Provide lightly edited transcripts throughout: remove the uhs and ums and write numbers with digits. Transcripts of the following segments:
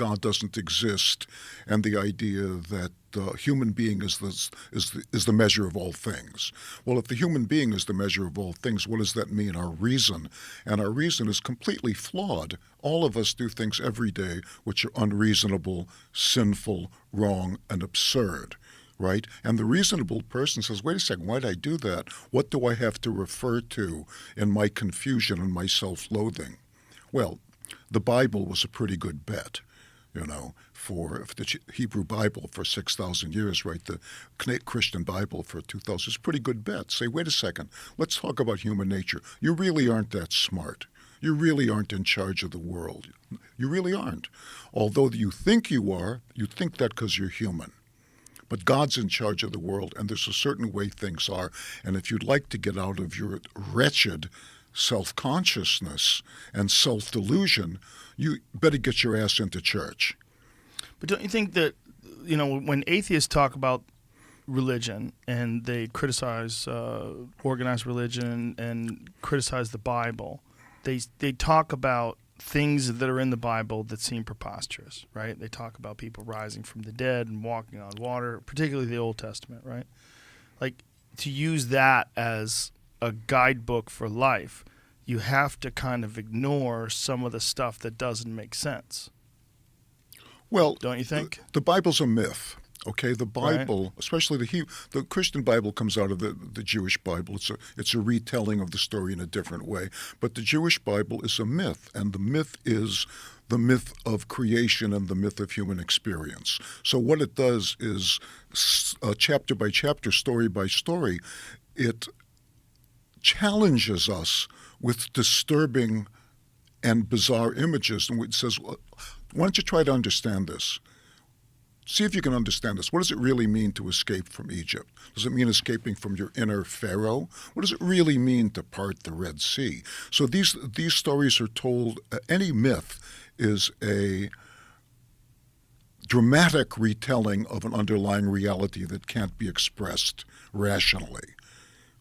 God doesn't exist, and the idea that human being is the measure of all things. Well, if the human being is the measure of all things, what does that mean? Our reason. And our reason is completely flawed. All of us do things every day which are unreasonable, sinful, wrong, and absurd. Right? And the reasonable person says, wait a second, why did I do that? What do I have to refer to in my confusion and my self-loathing? Well, the Bible was a pretty good bet, for the Hebrew Bible for 6,000 years, right? The Christian Bible for 2,000 is a pretty good bet. Say, wait a second, let's talk about human nature. You really aren't that smart. You really aren't in charge of the world. You really aren't. Although you think you are, you think that because you're human. But God's in charge of the world, and there's a certain way things are. And if you'd like to get out of your wretched self-consciousness and self-delusion, you better get your ass into church. But don't you think that, when atheists talk about religion and they criticize organized religion and criticize the Bible, they talk about things that are in the Bible that seem preposterous, right? They talk about people rising from the dead and walking on water, particularly the Old Testament, right? Like, to use that as a guidebook for life, you have to kind of ignore some of the stuff that doesn't make sense. Well, don't you think? The Bible's a myth. Okay, the Bible, right, especially the Christian Bible comes out of the Jewish Bible. It's a retelling of the story in a different way. But the Jewish Bible is a myth, and the myth is the myth of creation and the myth of human experience. So what it does is, chapter by chapter, story by story, it challenges us with disturbing and bizarre images. And it says, why don't you try to understand this? See if you can understand this. What does it really mean to escape from Egypt? Does it mean escaping from your inner Pharaoh? What does it really mean to part the Red Sea? So these stories are told, any myth is a dramatic retelling of an underlying reality that can't be expressed rationally.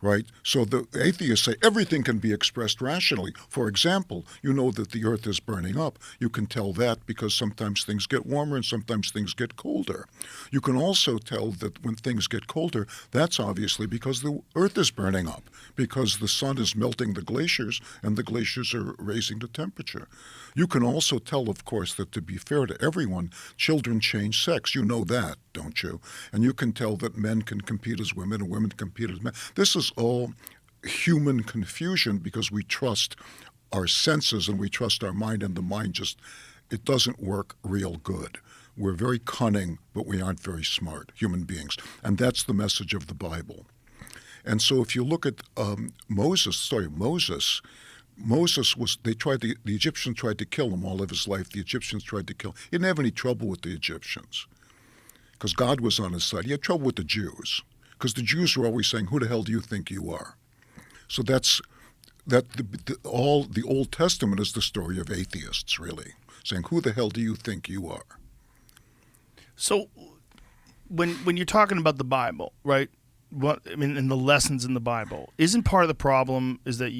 Right? So the atheists say everything can be expressed rationally. For example, you know that the earth is burning up. You can tell that because sometimes things get warmer and sometimes things get colder. You can also tell that when things get colder, that's obviously because the earth is burning up, because the sun is melting the glaciers and the glaciers are raising the temperature. You can also tell, of course, that to be fair to everyone, children change sex. You know that, don't you? And you can tell that men can compete as women and women compete as men. This is all human confusion because we trust our senses and we trust our mind, and the mind it doesn't work real good. We're very cunning, but we aren't very smart, human beings. And that's the message of the Bible. And so if you look at Moses was, the Egyptians tried to kill him all of his life. The Egyptians tried to kill him. He didn't have any trouble with the Egyptians because God was on his side. He had trouble with the Jews because the Jews were always saying, who the hell do you think you are? So all the Old Testament is the story of atheists, really, saying, who the hell do you think you are? So when you're talking about the Bible, right? And the lessons in the Bible, isn't part of the problem is that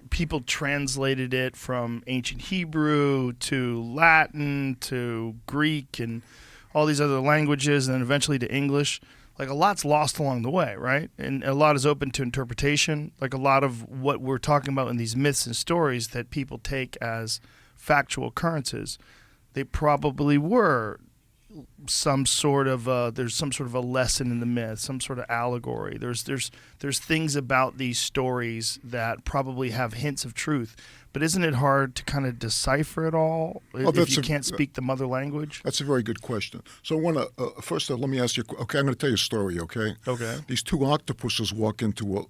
people translated it from ancient Hebrew to Latin to Greek and all these other languages, and then eventually to English. Like, a lot's lost along the way, right? And a lot is open to interpretation. Like, a lot of what we're talking about in these myths and stories that people take as factual occurrences, they probably were there's some sort of a lesson in the myth, some sort of allegory. There's things about these stories that probably have hints of truth. But isn't it hard to kind of decipher it all if you can't speak the mother language? That's a very good question. So I want to first let me ask you. Okay, I'm going to tell you a story. Okay. Okay. These two octopuses walk into a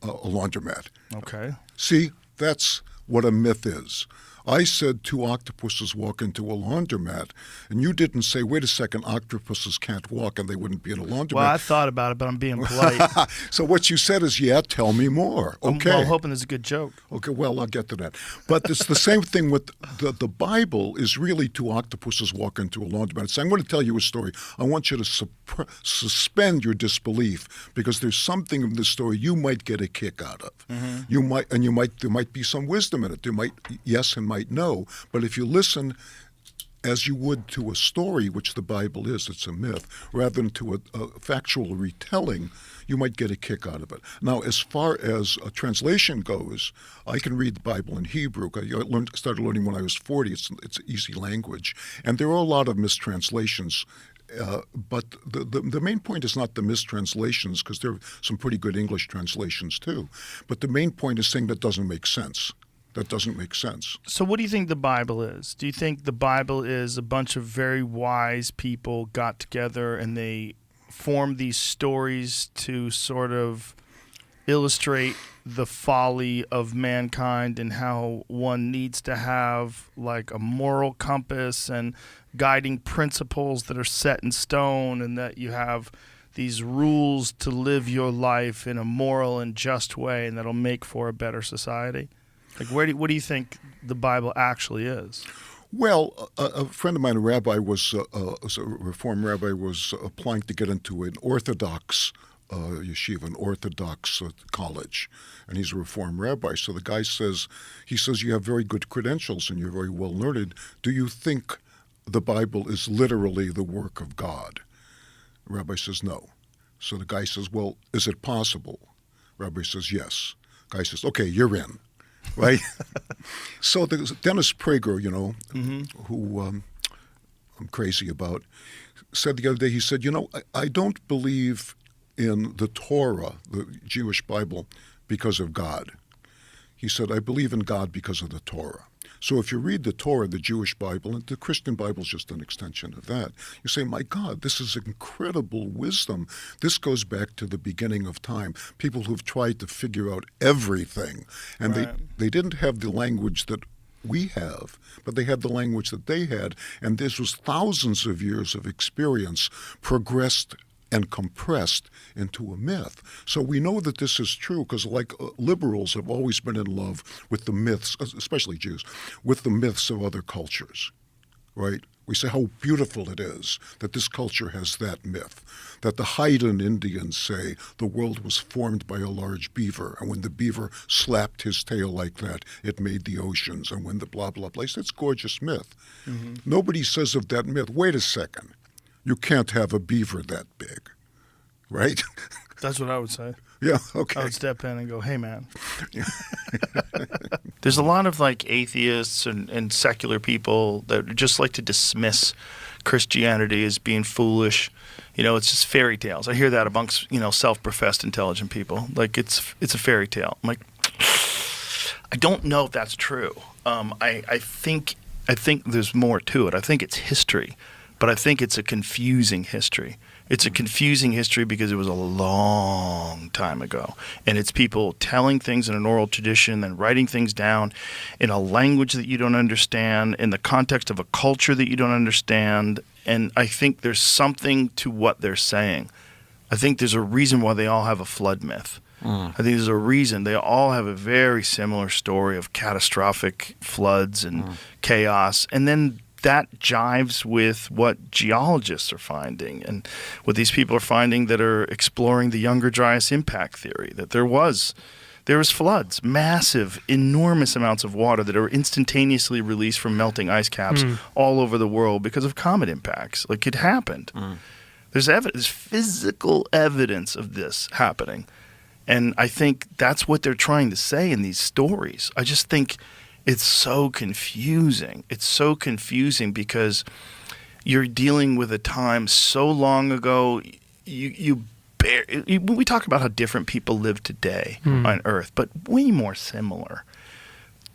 laundromat. Okay. See, that's what a myth is. I said two octopuses walk into a laundromat, and you didn't say, wait a second, octopuses can't walk and they wouldn't be in a laundromat. Well, I thought about it, but I'm being polite. So what you said is, yeah, tell me more. Okay. I'm hoping there's a good joke. Okay, well, I'll get to that. But it's the same thing with the Bible is really two octopuses walk into a laundromat. So I'm going to tell you a story. I want you to suspend your disbelief because there's something in this story you might get a kick out of. Mm-hmm. There might be some wisdom in it. There might, yes and might no. But if you listen as you would to a story, which the Bible is, it's a myth, rather than to a factual retelling, you might get a kick out of it. Now, as far as a translation goes, I can read the Bible in Hebrew. I started learning when I was 40. It's easy language. And there are a lot of mistranslations. But the main point is not the mistranslations, because there are some pretty good English translations too. But the main point is saying that doesn't make sense. That doesn't make sense. So what do you think the Bible is? Do you think the Bible is a bunch of very wise people got together and they formed these stories to sort of illustrate the folly of mankind and how one needs to have like a moral compass and guiding principles that are set in stone, and that you have these rules to live your life in a moral and just way, and that'll make for a better society? Like, what do you think the Bible actually is? Well, a friend of mine, a rabbi, was a Reform rabbi, was applying to get into an Orthodox yeshiva, an Orthodox college, and he's a Reform rabbi. So the guy says, you have very good credentials and you're very well learned. Do you think the Bible is literally the work of God? The rabbi says, no. So the guy says, well, is it possible? Rabbi says, yes. Guy says, okay, you're in. Right? So there's Dennis Prager, who I'm crazy about, said the other day, he said, I don't believe in the Torah, the Jewish Bible, because of God. He said, I believe in God because of the Torah. So if you read the Torah, the Jewish Bible, and the Christian Bible is just an extension of that, you say, my God, this is incredible wisdom. This goes back to the beginning of time. People who've tried to figure out everything. And Right. they didn't have the language that we have, but they had the language that they had. And this was thousands of years of experience progressed and compressed into a myth. So we know that this is true because liberals have always been in love with the myths, especially Jews, with the myths of other cultures, right? We say how beautiful it is that this culture has that myth, that the Haida Indians say the world was formed by a large beaver, and when the beaver slapped his tail like that, it made the oceans, and when the blah, blah, blah. That's a gorgeous myth. Mm-hmm. Nobody says of that myth, wait a second, you can't have a beaver that big, right? That's what I would say. Yeah, okay. I would step in and go, hey, man. There's a lot of like atheists and secular people that just like to dismiss Christianity as being foolish. It's just fairy tales. I hear that amongst, self-professed intelligent people. Like it's a fairy tale. I'm like, I don't know if that's true. I think there's more to it. I think it's history. But I think it's a confusing history. It's a confusing history because it was a long time ago. And it's people telling things in an oral tradition and writing things down in a language that you don't understand, in the context of a culture that you don't understand. And I think there's something to what they're saying. I think there's a reason why they all have a flood myth. I think there's a reason. They all have a very similar story of catastrophic floods and chaos. And then that jives with what geologists are finding and what these people are finding that are exploring the Younger Dryas impact theory, that there was floods, massive, enormous amounts of water that are instantaneously released from melting ice caps all over the world because of comet impacts. Like, it happened. There's physical evidence of this happening. And I think that's what they're trying to say in these stories. I just think it's so confusing. It's so confusing because you're dealing with a time so long ago. We talk about how different people live today on Earth, but way more similar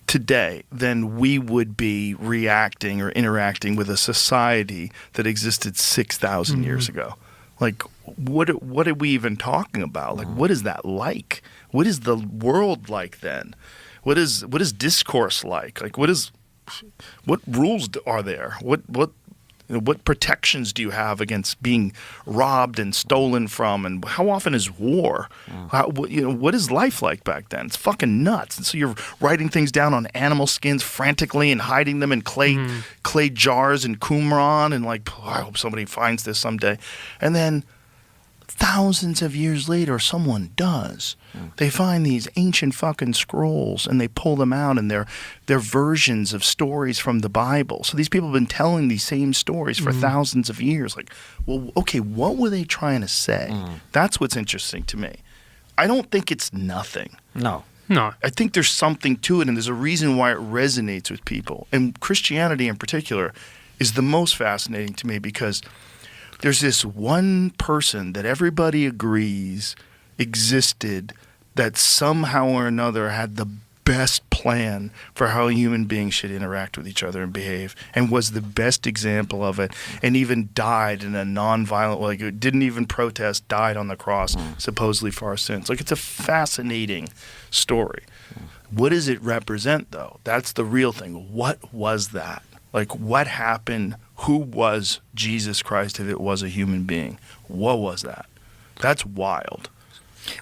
today than we would be reacting or interacting with a society that existed 6,000 years ago. Like, what are we even talking about? Like, what is that like? What is the world like then? What is discourse like? Like, what rules are there? What protections do you have against being robbed and stolen from? And how often is war? What is life like back then? It's fucking nuts. And so you're writing things down on animal skins frantically and hiding them in clay jars in Qumran, and like, I hope somebody finds this someday. And then thousands of years later, someone does. They find these ancient fucking scrolls and they pull them out, and they're versions of stories from the Bible. So these people have been telling these same stories for thousands of years. Like, well, okay, what were they trying to say? That's what's interesting to me. I don't think it's nothing. No. I think there's something to it, and there's a reason why it resonates with people. And Christianity in particular is the most fascinating to me, because there's this one person that everybody agrees existed that somehow or another had the best plan for how human beings should interact with each other and behave, and was the best example of it, and even died in a non-violent way. Like, it didn't even protest, died on the cross, supposedly for our sins. Like, it's a fascinating story. What does it represent, though? That's the real thing. What was that? Like, what happened? Who was Jesus Christ if it was a human being? What was that? That's wild.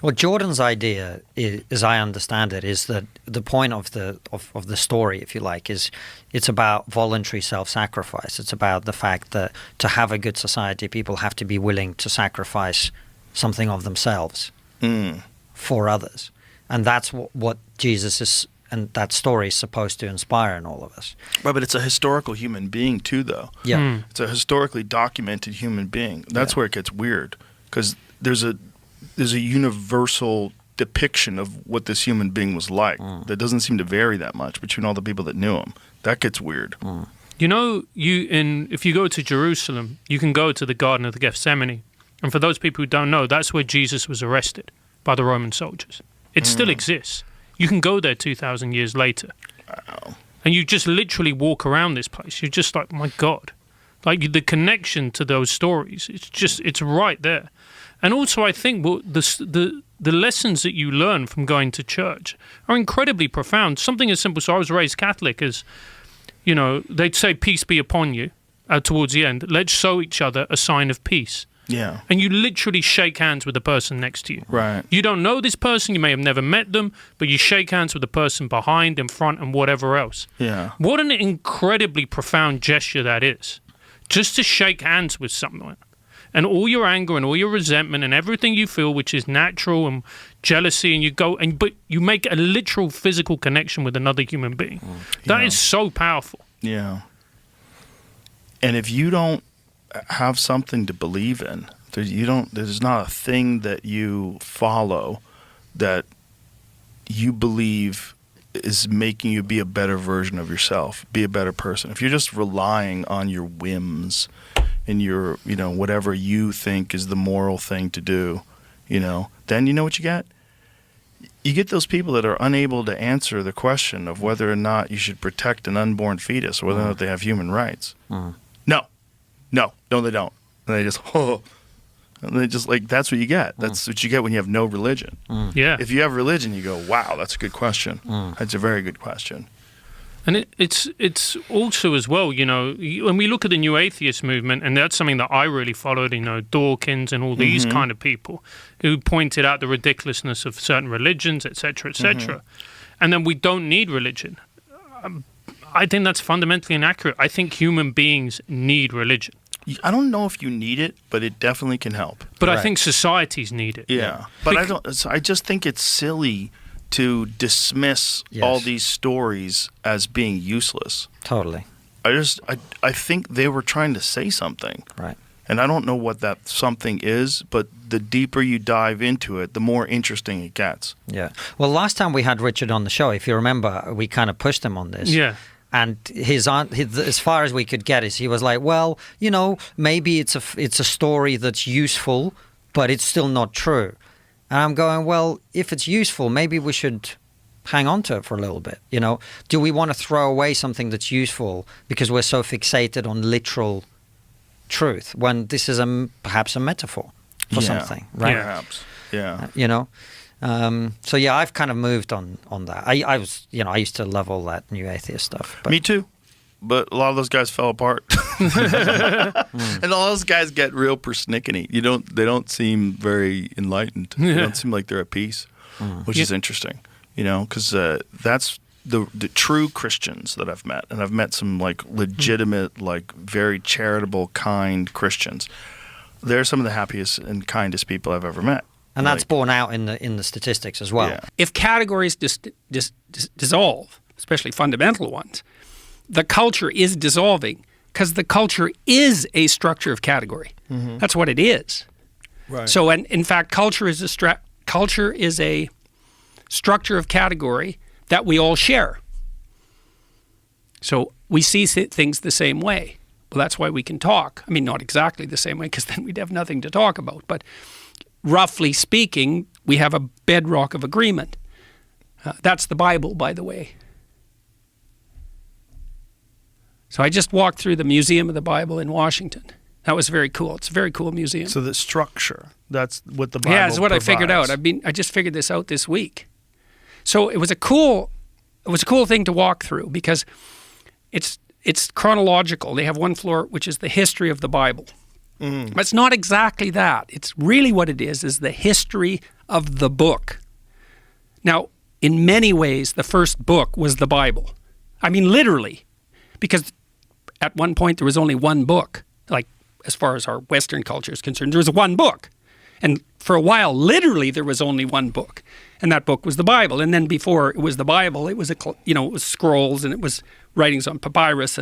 Well, Jordan's idea, as I understand it, is that the point of the story, if you like, is it's about voluntary self-sacrifice. It's about the fact that to have a good society, people have to be willing to sacrifice something of themselves for others. And that's what Jesus is, and that story is supposed to inspire in all of us. Right, but it's a historical human being too, though. Yeah. It's a historically documented human being. That's where it gets weird, because there's a universal depiction of what this human being was like that doesn't seem to vary that much between all the people that knew him. That gets weird. You know, if you go to Jerusalem, you can go to the Garden of the Gethsemane. And for those people who don't know, that's where Jesus was arrested by the Roman soldiers. It still exists. You can go there 2,000 years later. Wow. And you just literally walk around this place. You're just like, my God. Like, the connection to those stories, it's right there. And also, I think the lessons that you learn from going to church are incredibly profound. Something as simple, so I was raised Catholic, as, you know, they'd say, peace be upon you, towards the end. Let's show each other a sign of peace. Yeah. And you literally shake hands with the person next to you. Right. You don't know this person, you may have never met them, but you shake hands with the person behind, in front, and whatever else. Yeah. What an incredibly profound gesture that is. Just to shake hands with someone. And all your anger and all your resentment and everything you feel, which is natural, and jealousy, and but you make a literal physical connection with another human being. That is so powerful. Yeah. And if you don't have something to believe in, there's not a thing that you follow that you believe is making you be a better version of yourself, be a better person. If you're just relying on your whims and your, whatever you think is the moral thing to do, then you know what you get? You get those people that are unable to answer the question of whether or not you should protect an unborn fetus or whether or not they have human rights. No, they don't. And they just, and they just, like, that's what you get. That's what you get when you have no religion. Yeah. If you have religion, you go, wow, that's a good question. That's a very good question. And it's also as well, when we look at the New Atheist movement, and that's something that I really followed, Dawkins and all these kind of people who pointed out the ridiculousness of certain religions, etc., etc. And then we don't need religion. I think that's fundamentally inaccurate. I think human beings need religion. I don't know if you need it, but it definitely can help. But I think societies need it. Yeah. But I just think it's silly to dismiss all these stories as being useless. Totally. I think they were trying to say something. Right. And I don't know what that something is, but the deeper you dive into it, the more interesting it gets. Yeah. Well, last time we had Richard on the show, if you remember, we kind of pushed him on this. Yeah. And his as far as we could get is he was like, well, maybe it's a story that's useful, but it's still not true. And I'm going, well, if it's useful, maybe we should hang on to it for a little bit. Do we want to throw away something that's useful because we're so fixated on literal truth when this is perhaps a metaphor for something, right? Yeah. Perhaps. Yeah. So yeah, I've kind of moved on that. I was, I used to love all that New Atheist stuff. But. Me too. But a lot of those guys fell apart. And all those guys get real persnickety. They don't seem very enlightened. They don't seem like they're at peace, which is interesting, because that's the true Christians that I've met. And I've met some like legitimate, like very charitable, kind Christians. they're some of the happiest and kindest people I've ever met. And that's borne out in the statistics as well. Yeah. If categories dissolve, especially fundamental ones, the culture is dissolving because the culture is a structure of category. That's what it is. Right. So, and in fact, culture is a structure of category that we all share. So we see things the same way. Well, that's why we can talk. I mean, not exactly the same way, because then we'd have nothing to talk about. But roughly speaking, we have a bedrock of agreement. That's the Bible, by the way. So I just walked through the Museum of the Bible in Washington. That was very cool. It's a very cool museum. So the structure, that's what the Bible Yeah, it's what provides. I figured out. I just figured this out this week. So it was a cool thing to walk through because it's chronological. They have one floor which is the history of the Bible. But it's not exactly that. It's really what it is the history of the book. Now, in many ways, the first book was the Bible. I mean, literally, because at one point there was only one book. Like, as far as our Western culture is concerned, there was one book. And for a while, literally, there was only one book. And that book was the Bible. And then before it was the Bible, it was, it was scrolls and it was writings on papyrus.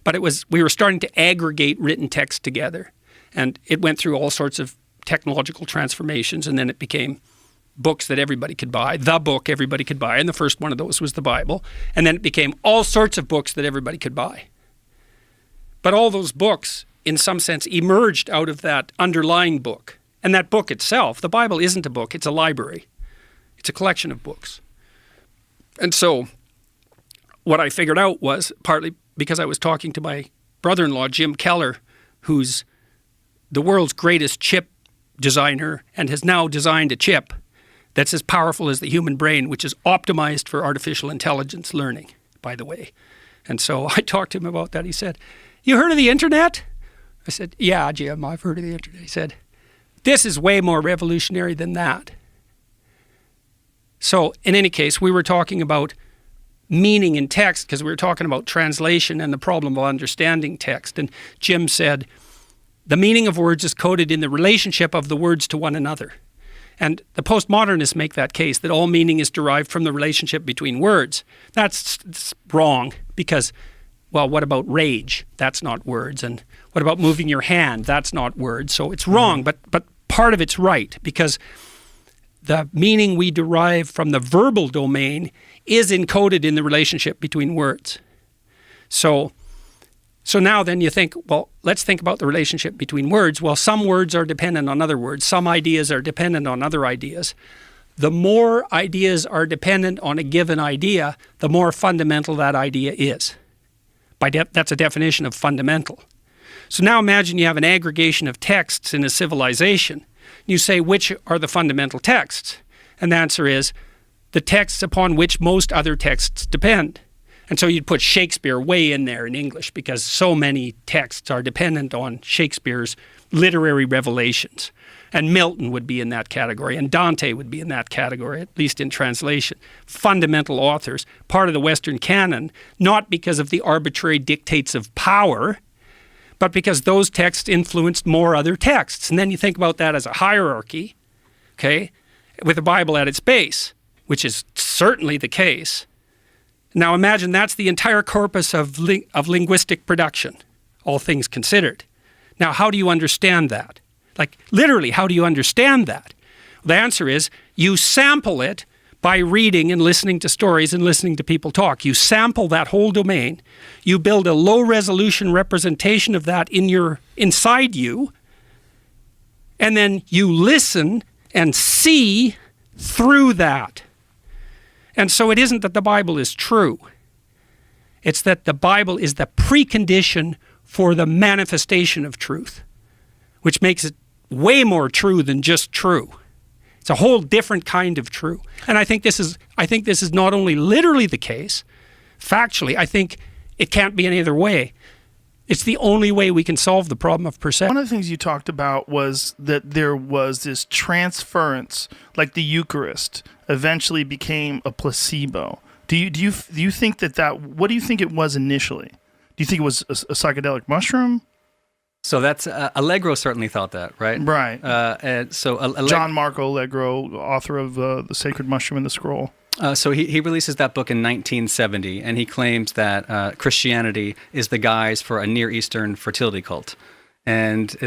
But we were starting to aggregate written text together. And it went through all sorts of technological transformations. And then it became books that everybody could buy, the book everybody could buy. And the first one of those was the Bible. And then it became all sorts of books that everybody could buy. But all those books, in some sense, emerged out of that underlying book. And that book itself, the Bible isn't a book, it's a library. It's a collection of books. And so what I figured out was, partly because I was talking to my brother-in-law, Jim Keller, who's the world's greatest chip designer and has now designed a chip that's as powerful as the human brain, which is optimized for artificial intelligence learning, by the way. And so I talked to him about that. He said, "You heard of the internet?" I said, "Yeah, Jim, I've heard of the internet." He said, "This is way more revolutionary than that." So in any case, we were talking about meaning in text because we were talking about translation and the problem of understanding text. And Jim said, the meaning of words is coded in the relationship of the words to one another. And the postmodernists make that case, that all meaning is derived from the relationship between words. That's wrong because, well, what about rage? That's not words. And what about moving your hand? That's not words. So it's wrong, but part of it's right because the meaning we derive from the verbal domain is encoded in the relationship between words. So now then you think, well, let's think about the relationship between words. Well, some words are dependent on other words. Some ideas are dependent on other ideas. The more ideas are dependent on a given idea, the more fundamental that idea is. That's a definition of fundamental. So now imagine you have an aggregation of texts in a civilization. You say, which are the fundamental texts? And the answer is the texts upon which most other texts depend. And so you'd put Shakespeare way in there in English because so many texts are dependent on Shakespeare's literary revelations. And Milton would be in that category, and Dante would be in that category, at least in translation. Fundamental authors, part of the Western canon, not because of the arbitrary dictates of power, but because those texts influenced more other texts. And then you think about that as a hierarchy, okay, with the Bible at its base, which is certainly the case. Now imagine that's the entire corpus of linguistic production, all things considered. Now, how do you understand that? Like, literally, how do you understand that? The answer is you sample it by reading and listening to stories and listening to people talk. You sample that whole domain. You build a low-resolution representation of that inside you, and then you listen and see through that. And so it isn't that the Bible is true. It's that the Bible is the precondition for the manifestation of truth, which makes it way more true than just true. It's a whole different kind of true. And I think this is not only literally the case, factually, I think it can't be any other way. It's the only way we can solve the problem of perception. One of the things you talked about was that there was this transference, like the Eucharist eventually became a placebo. Do you think that what do you think it was initially? Do you think it was a psychedelic mushroom? So that's Allegro certainly thought that, right? Right. And so John Marco Allegro, author of The Sacred Mushroom and the Scroll. So he releases that book in 1970, and he claims that Christianity is the guise for a Near Eastern fertility cult. And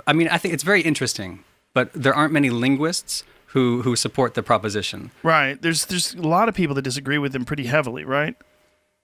I think it's very interesting, but there aren't many linguists who support the proposition. Right. There's a lot of people that disagree with him pretty heavily, right?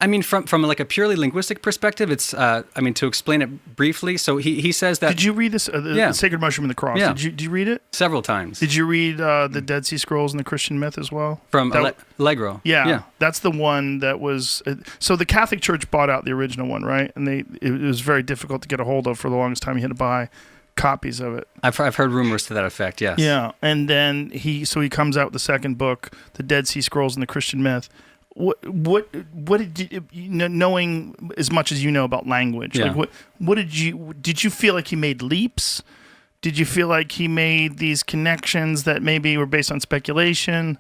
I mean, from like a purely linguistic perspective, it's to explain it briefly. So he says that. Did you read this? The Sacred Mushroom and the Cross. Yeah. Did you read it? Several times. Did you read the Dead Sea Scrolls and the Christian Myth as well? From Allegro. Yeah, that's the one that was. So the Catholic Church bought out the original one, right? And it was very difficult to get a hold of for the longest time. You had to buy copies of it. I've heard rumors to that effect. Yes. Yeah, and then he comes out with the second book, the Dead Sea Scrolls and the Christian Myth. What did you, knowing as much as you know about language, yeah. like what did you feel like he made leaps? Did you feel like he made these connections that maybe were based on speculation?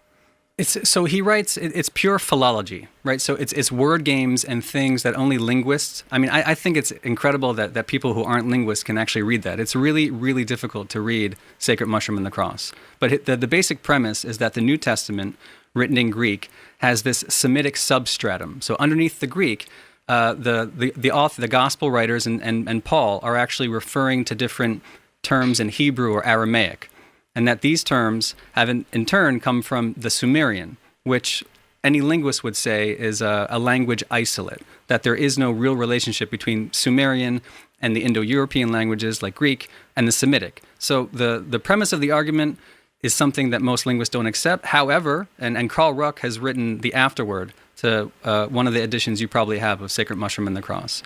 So he writes, it's pure philology, right? So it's word games and things that only linguists. I mean, I think it's incredible that people who aren't linguists can actually read that. It's really, really difficult to read Sacred Mushroom and the Cross. But the basic premise is that the New Testament, written in Greek, has this Semitic substratum. So underneath the Greek, the author, the gospel writers, and Paul are actually referring to different terms in Hebrew or Aramaic, and that these terms have in turn come from the Sumerian, which any linguist would say is a language isolate, that there is no real relationship between Sumerian and the Indo-European languages like Greek and the Semitic. So the premise of the argument is something that most linguists don't accept. However, and Carl Ruck has written the afterword to one of the editions you probably have of Sacred Mushroom and the Cross.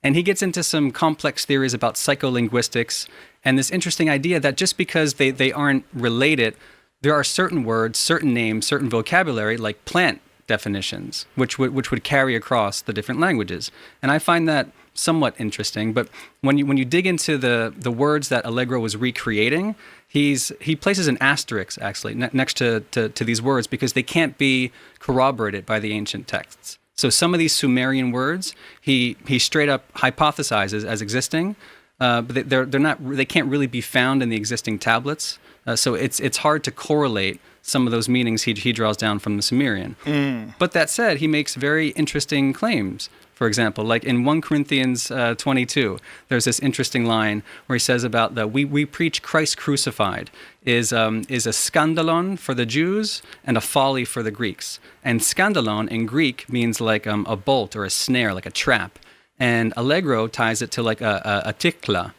And he gets into some complex theories about psycholinguistics and this interesting idea that just because they aren't related, there are certain words, certain names, certain vocabulary, like plant definitions, which would carry across the different languages. And I find that somewhat interesting. But when you dig into the words that Allegro was recreating, he places an asterisk actually next to these words because they can't be corroborated by the ancient texts. So some of these Sumerian words he straight up hypothesizes as existing, but they can't really be found in the existing tablets. So it's hard to correlate some of those meanings he draws down from the Sumerian. But that said, he makes very interesting claims. For example, like in 1 Corinthians 22, there's this interesting line where he says about we preach Christ crucified is a skandalon for the Jews and a folly for the Greeks. And skandalon in Greek means like a bolt or a snare, like a trap. And Allegro ties it to like a tikla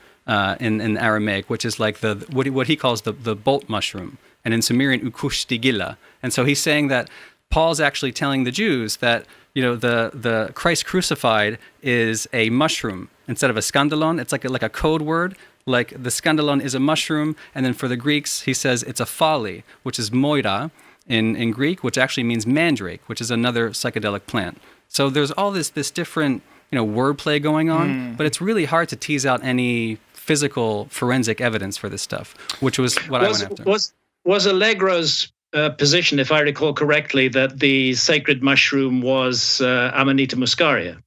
in Aramaic, which is like what he calls the bolt mushroom. And in Sumerian, ukushtigila. And so he's saying that Paul's actually telling the Jews that the Christ crucified is a mushroom instead of a skandalon. It's like a code word. Like the skandalon is a mushroom, and then for the Greeks, he says it's a folly, which is moira in Greek, which actually means mandrake, which is another psychedelic plant. So there's all this different wordplay going on, but it's really hard to tease out any physical forensic evidence for this stuff, which was what I went after. Was Allegro's position, if I recall correctly, that the sacred mushroom was Amanita muscaria?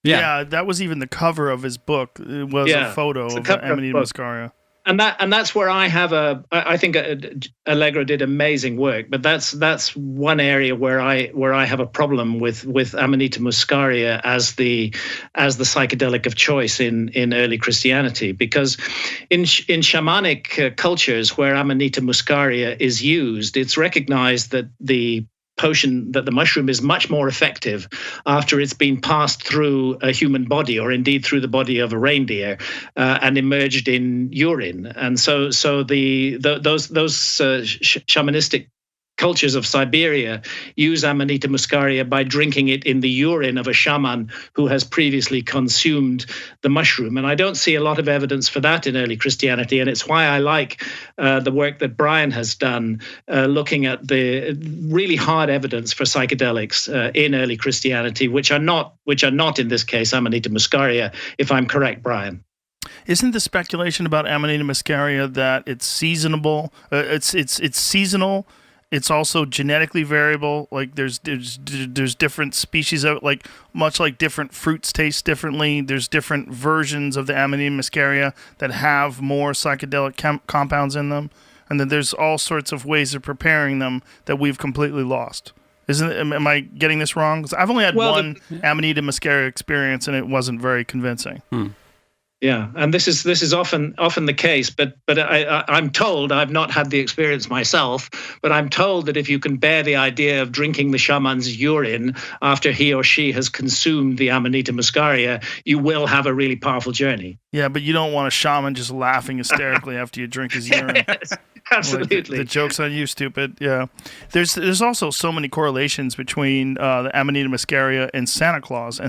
Yeah, that was even the cover of his book. It was a photo of Amanita muscaria. And that's where I think Allegro did amazing work, but that's one area where I have a problem with Amanita muscaria as the psychedelic of choice in early Christianity, because in shamanic cultures where Amanita muscaria is used, it's recognized that the mushroom is much more effective after it's been passed through a human body, or indeed through the body of a reindeer, and emerged in urine. And so those shamanistic cultures of Siberia use Amanita muscaria by drinking it in the urine of a shaman who has previously consumed the mushroom. And I don't see a lot of evidence for that in early Christianity. And it's why I like the work that Brian has done, looking at the really hard evidence for psychedelics in early Christianity, which are not in this case Amanita muscaria, if I'm correct, Brian. Isn't the speculation about Amanita muscaria that it's seasonable? It's seasonal, It's also genetically variable. Like there's different species of, like, much like different fruits taste differently. There's different versions of the Amanita muscaria that have more psychedelic compounds in them, and then there's all sorts of ways of preparing them that we've completely lost. Am I getting this wrong? 'Cause I've only had one Amanita muscaria experience, and it wasn't very convincing. Yeah, and this is often the case, but I'm told, I've not had the experience myself, but I'm told that if you can bear the idea of drinking the shaman's urine after he or she has consumed the Amanita muscaria, you will have a really powerful journey. Yeah, but you don't want a shaman just laughing hysterically after you drink his urine. Yes, absolutely. Like, the joke's on you, stupid. Yeah. There's also so many correlations between the Amanita muscaria and Santa Claus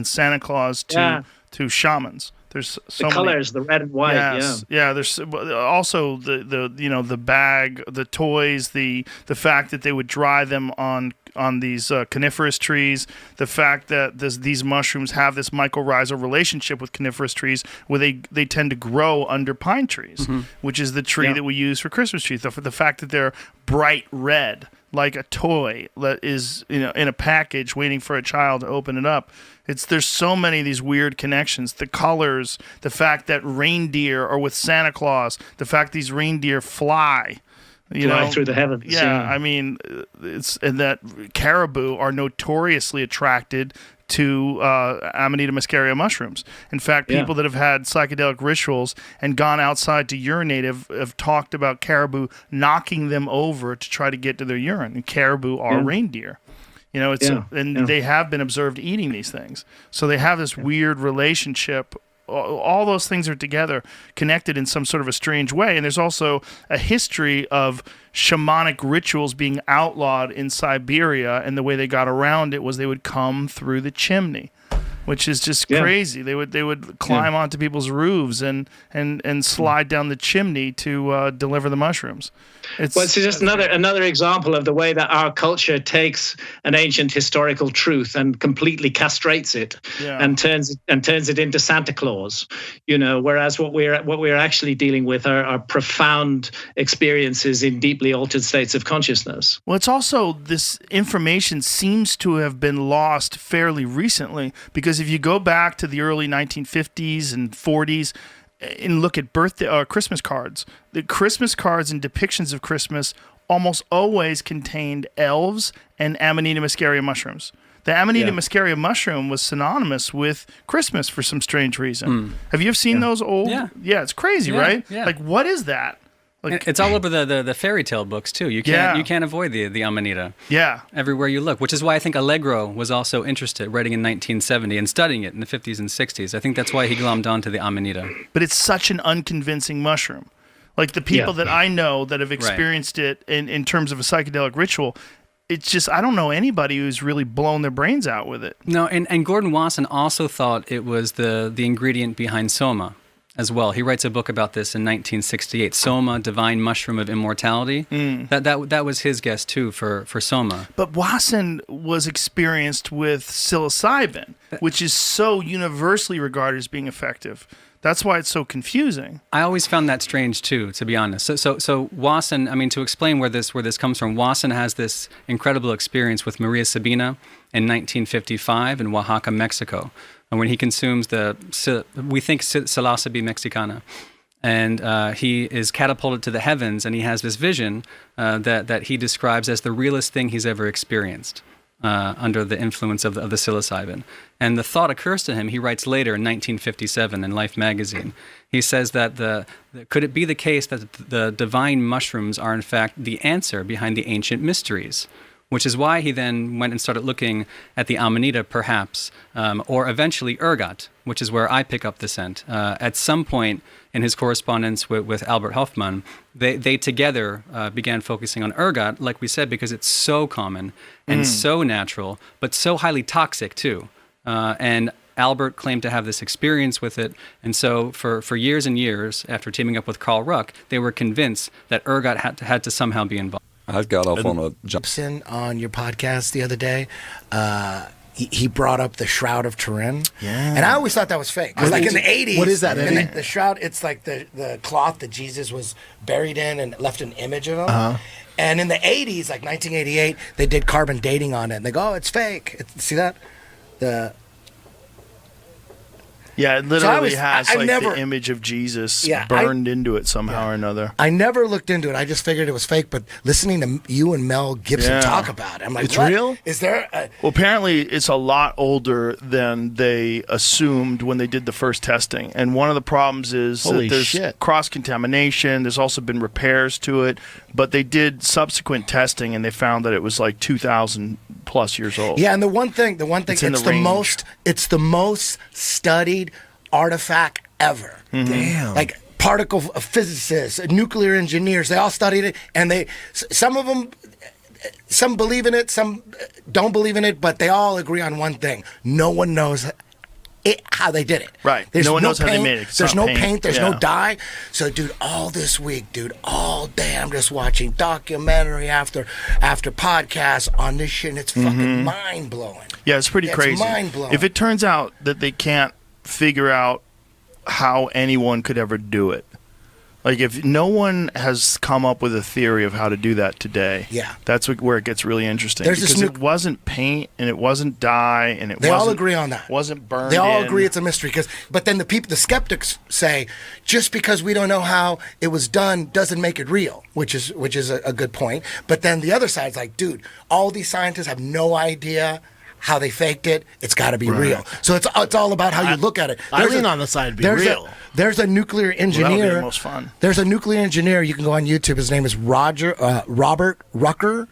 to shamans. There's so the many colors, the red and white. Yes. Yeah. There's also the bag, the toys, the fact that they would dry them on these coniferous trees, the fact that these mushrooms have this mycorrhizal relationship with coniferous trees, where they tend to grow under pine trees, which is the tree that we use for Christmas trees. The fact that they're bright red, like a toy that is in a package waiting for a child to open it up. There's so many of these weird connections. The colors, the fact that reindeer are with Santa Claus, the fact these reindeer fly through the heavens. Yeah, I mean, and that caribou are notoriously attracted to Amanita muscaria mushrooms. In fact, people that have had psychedelic rituals and gone outside to urinate have talked about caribou knocking them over to try to get to their urine. And caribou are reindeer. They have been observed eating these things. So they have this weird relationship. All those things are together, connected in some sort of a strange way. And there's also a history of shamanic rituals being outlawed in Siberia, and the way they got around it was they would come through the chimney, which is just crazy. They would climb onto people's roofs and slide down the chimney to deliver the mushrooms. It's just another example of the way that our culture takes an ancient historical truth and completely castrates it and turns it into Santa Claus. Whereas what we're actually dealing with are profound experiences in deeply altered states of consciousness. Well, it's also, this information seems to have been lost fairly recently, because if you go back to the early 1950s and 40s and look at Christmas cards, the Christmas cards and depictions of Christmas almost always contained elves and Amanita muscaria mushrooms. The Amanita muscaria mushroom was synonymous with Christmas for some strange reason. Have you ever seen those old? Yeah, it's crazy, right? Yeah. Like, what is that? Like, it's all over the fairy tale books too. You can't avoid the Amanita. Yeah. Everywhere you look, which is why I think Allegro was also interested, writing in 1970 and studying it in the 50s and 60s. I think that's why he glommed onto the Amanita. But it's such an unconvincing mushroom. Like, the people that I know that have experienced it in terms of a psychedelic ritual, it's just, I don't know anybody who's really blown their brains out with it. No, and Gordon Wasson also thought it was the ingredient behind Soma as well. He writes a book about this in 1968, Soma, Divine Mushroom of Immortality. That was his guess too for Soma. But Wasson was experienced with psilocybin, which is so universally regarded as being effective. That's why it's so confusing. I always found that strange too, to be honest. So Wasson, I mean, to explain where this comes from, Wasson has this incredible experience with Maria Sabina in 1955 in Oaxaca, Mexico, and when he consumes we think psilocybe mexicana, and he is catapulted to the heavens, and he has this vision that he describes as the realest thing he's ever experienced. Under the influence of the psilocybin. And the thought occurs to him, he writes later in 1957 in Life magazine. He says that could it be the case that the divine mushrooms are in fact the answer behind the ancient mysteries? Which is why he then went and started looking at the Amanita, perhaps, or eventually ergot, which is where I pick up the scent. At some point in his correspondence with Albert Hoffman, they together began focusing on ergot, like we said, because it's so common and so natural, but so highly toxic too. And Albert claimed to have this experience with it, and so for years and years, after teaming up with Carl Ruck, they were convinced that ergot had to somehow be involved. I got off on a jump on your podcast the other day. he brought up the Shroud of Turin. Yeah. And I always thought that was fake. 'Cause like in the 80s. What is that, in Eddie? the Shroud, it's like the cloth that Jesus was buried in and left an image of him. And in the 80s, like 1988, they did carbon dating on it. And they go, oh, it's fake. See that? Yeah, it literally So has I like never- the image of Jesus Yeah, burned into it somehow or another. I never looked into it. I just figured it was fake. But listening to you and Mel Gibson Yeah. talk about it, I'm like, It's what? real? Is there a... Well, apparently it's a lot older than they assumed when they did the first testing. And one of the problems is Holy that there's shit. cross-contamination. There's also been repairs to it. But they did subsequent testing, and they found that it was like 2,000 plus years old. Yeah, and the one thing, It's in it's the range. it's the most studied artifact ever. Damn. Like particle physicists, nuclear engineers, they all studied it, and some of them, some believe in it, some don't believe in it, but they all agree on one thing: no one knows how they did it. Right. No one knows how they made it. It's There's not no paint. paint. There's no Yeah. dye. So, dude, all this week, all day, I'm just watching documentary after podcast on this shit, and it's fucking mind blowing. Yeah, it's pretty It's crazy. mind-blowing. If it turns out that they can't figure out how anyone could ever do it, like if no one has come up with a theory of how to do that today, Yeah. that's where it gets really interesting. There's this because it wasn't paint and it wasn't dye and They all wasn't, agree on that. Wasn't burned. They all in. agree it's a mystery. But then the skeptics say, just because we don't know how it was done doesn't make it real, which is a good point. But then the other side's like, dude, all these scientists have no idea how they faked it. It's got to be real. So it's all about how you look at it. I lean on the side be there's real. There's a nuclear engineer. Well, that'll be the most fun. There's a nuclear engineer. You can go on YouTube. His name is Robert Rucker.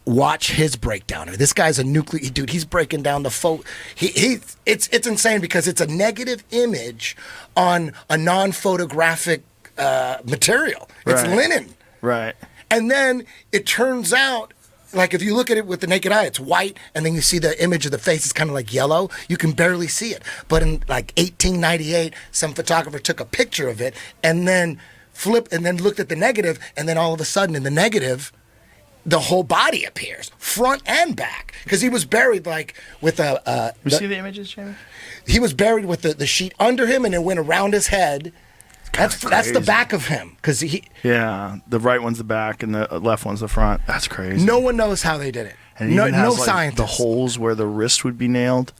Watch his breakdown. This guy's a nuclear dude. He's breaking down the it's insane because it's a negative image on a non-photographic material. It's Right. linen. Right. And then it turns out, like if you look at it with the naked eye, it's white, and then you see the image of the face is kind of like yellow. You can barely see it. But in like 1898, some photographer took a picture of it and then looked at the negative, and then all of a sudden in the negative, the whole body appears, front and back, because he was buried like with You see the images, Jamie? he was buried with the sheet under him, and it went around his head. That's the crazy. back of him, because Yeah, the right one's the back and the left one's the front. That's crazy. no one knows how they did it. and it No, even has, no like, scientist. the holes where the wrist would be nailed.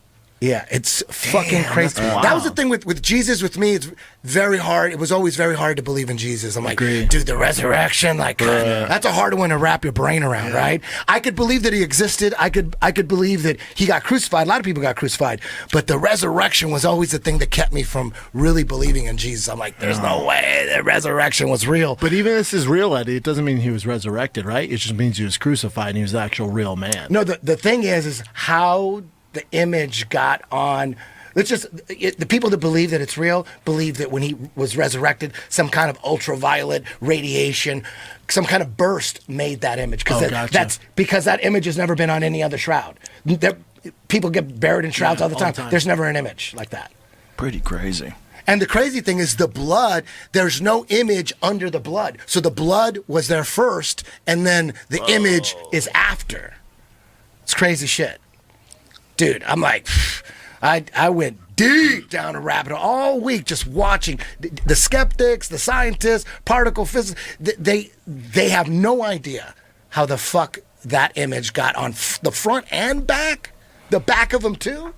Yeah, it's fucking crazy. that's That was the wild. thing with Jesus. With me, it's very hard. It was always very hard to believe in Jesus. I'm like, Agreed. dude, the resurrection, like that's a hard one to wrap your brain around, right? I could believe that he existed. I could believe that he got crucified. A lot of people got crucified, but the resurrection was always the thing that kept me from really believing in Jesus. I'm like, there's no way the resurrection was real. But even if this is real, Eddie, it doesn't mean he was resurrected, right? It just means he was crucified and he was the actual real man. No, the thing is how the image got on. The people that believe that it's real believe that when he was resurrected, some kind of ultraviolet radiation, some kind of burst made that image. Gotcha. That's because that image has never been on any other shroud. People get buried in shrouds all the time. There's never an image like that. Pretty crazy. And the crazy thing is the blood, there's no image under the blood. So the blood was there first, and then the image is after. It's crazy shit. Dude, I'm like, I went deep down a rabbit hole all week just watching the skeptics, the scientists, particle physicists. They have no idea how the fuck that image got on the front and back, the back of them too.